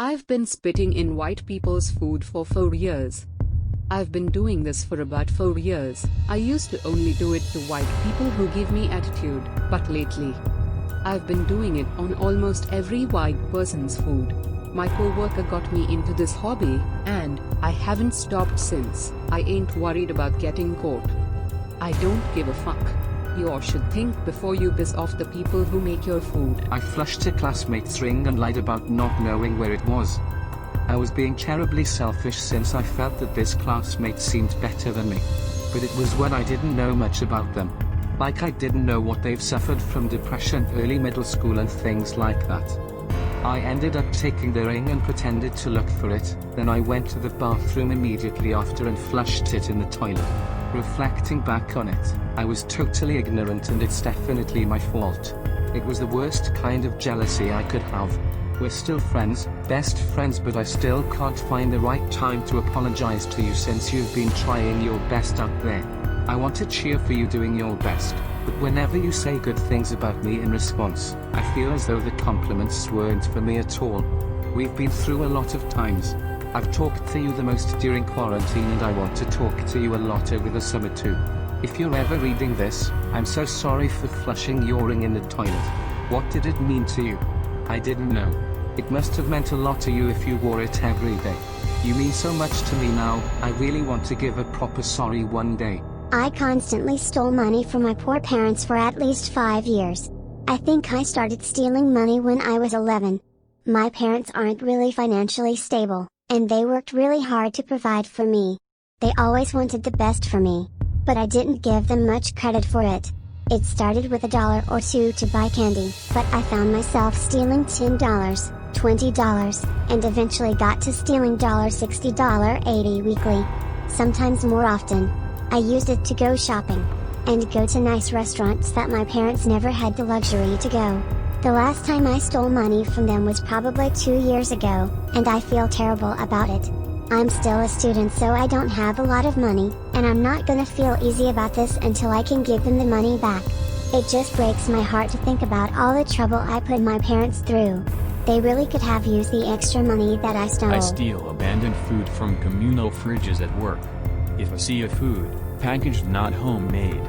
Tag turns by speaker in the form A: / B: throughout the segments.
A: I've been spitting in white people's food for 4 years. I've been doing this for about 4 years. I used to only do it to white people who give me attitude, but lately, I've been doing it on almost every white person's food. My coworker got me into this hobby, and I haven't stopped since. I ain't worried about getting caught. I don't give a fuck. You all should think before you piss off the people who make your food.
B: I flushed a classmate's ring and lied about not knowing where it was. I was being terribly selfish since I felt that this classmate seemed better than me. But it was when I didn't know much about them. Like I didn't know what they've suffered from depression, early middle school and things like that. I ended up taking the ring and pretended to look for it, then I went to the bathroom immediately after and flushed it in the toilet. Reflecting back on it, I was totally ignorant and it's definitely my fault. It was the worst kind of jealousy I could have. We're still friends, best friends, but I still can't find the right time to apologize to you since you've been trying your best out there. I want to cheer for you doing your best, but whenever you say good things about me in response, I feel as though the compliments weren't for me at all. We've been through a lot of times. I've talked to you the most during quarantine and I want to talk to you a lot over the summer too. If you're ever reading this, I'm so sorry for flushing your ring in the toilet. What did it mean to you? I didn't know. It must have meant a lot to you if you wore it every day. You mean so much to me now, I really want to give a proper sorry one day.
C: I constantly stole money from my poor parents for at least 5 years. I think I started stealing money when I was 11. My parents aren't really financially stable, and they worked really hard to provide for me. They always wanted the best for me, but I didn't give them much credit for it. It started with $1 or $2 to buy candy, but I found myself stealing $10, $20, and eventually got to stealing $60, $80 weekly. Sometimes more often. I used it to go shopping, and go to nice restaurants that my parents never had the luxury to go. The last time I stole money from them was probably 2 years ago, and I feel terrible about it. I'm still a student, so I don't have a lot of money, and I'm not gonna feel easy about this until I can give them the money back. It just breaks my heart to think about all the trouble I put my parents through. They really could have used the extra money that I stole.
D: I steal abandoned food from communal fridges at work. If I see a food, packaged not homemade,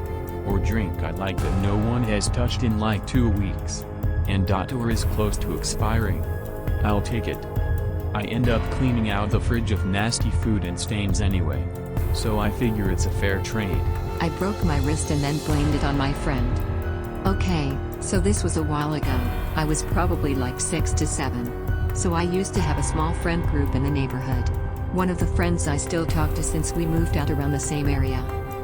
D: or drink I'd like that no one has touched in like 2 weeks, and or is close to expiring, I'll take it. I end up cleaning out the fridge of nasty food and stains anyway. So I figure it's a fair trade.
E: I broke my wrist and then blamed it on my friend. Okay, so this was a while ago. I was probably like 6 to 7. So I used to have a small friend group in the neighborhood. One of the friends I still talk to since we moved out around the same area.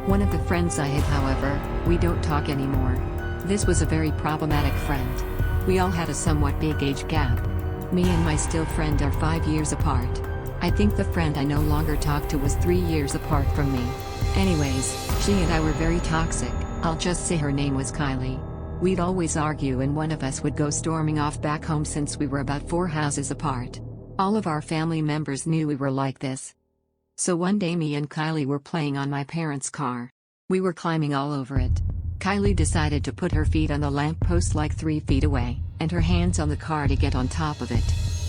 E: One of the friends I had, however, we don't talk anymore. This was a very problematic friend. We all had a somewhat big age gap. Me and my still friend are 5 years apart. I think the friend I no longer talk to was 3 years apart from me. Anyways, she and I were very toxic. I'll just say her name was Kylie. We'd always argue and one of us would go storming off back home since we were about 4 houses apart. All of our family members knew we were like this. So one day me and Kylie were playing on my parents' car. We were climbing all over it. Kylie decided to put her feet on the lamppost like 3 feet away, and her hands on the car to get on top of it.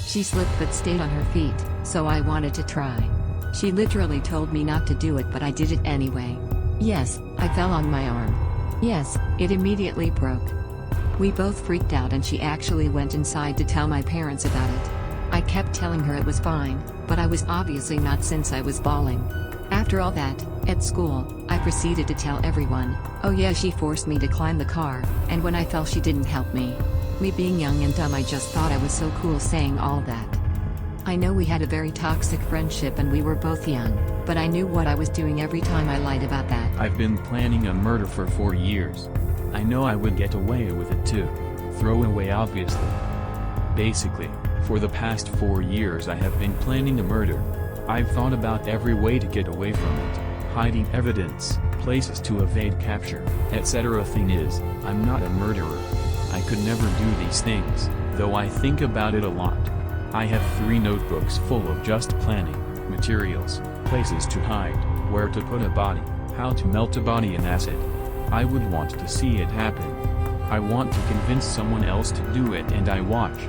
E: She slipped but stayed on her feet, so I wanted to try. She literally told me not to do it, but I did it anyway. Yes, I fell on my arm. Yes, it immediately broke. We both freaked out and she actually went inside to tell my parents about it. I kept telling her it was fine, but I was obviously not since I was bawling. After all that, at school, I proceeded to tell everyone, oh yeah, she forced me to climb the car, and when I fell she didn't help me. Me being young and dumb, I just thought I was so cool saying all that. I know we had a very toxic friendship and we were both young, but I knew what I was doing every time I lied about that.
D: I've been planning a murder for 4 years. I know I would get away with it too. Throw away obviously. Basically, for the past 4 years I have been planning a murder. I've thought about every way to get away from it, hiding evidence, places to evade capture, etc. Thing is, I'm not a murderer. I could never do these things, though I think about it a lot. I have 3 notebooks full of just planning, materials, places to hide, where to put a body, how to melt a body in acid. I would want to see it happen. I want to convince someone else to do it and I watch.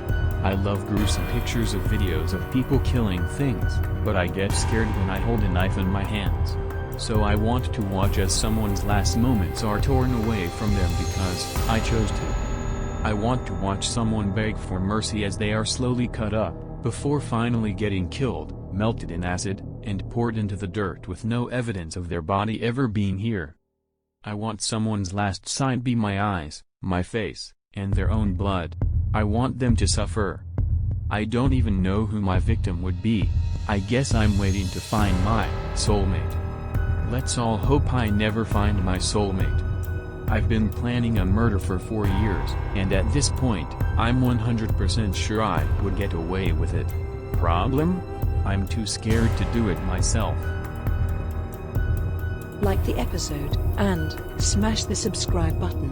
D: I love gruesome pictures of videos of people killing things, but I get scared when I hold a knife in my hands. So I want to watch as someone's last moments are torn away from them because I chose to. I want to watch someone beg for mercy as they are slowly cut up, before finally getting killed, melted in acid, and poured into the dirt with no evidence of their body ever being here. I want someone's last sign be my eyes, my face, and their own blood. I want them to suffer. I don't even know who my victim would be. I guess I'm waiting to find my soulmate. Let's all hope I never find my soulmate. I've been planning a murder for 4 years, and at this point, I'm 100% sure I would get away with it. Problem? I'm too scared to do it myself.
F: Like the episode, and smash the subscribe button.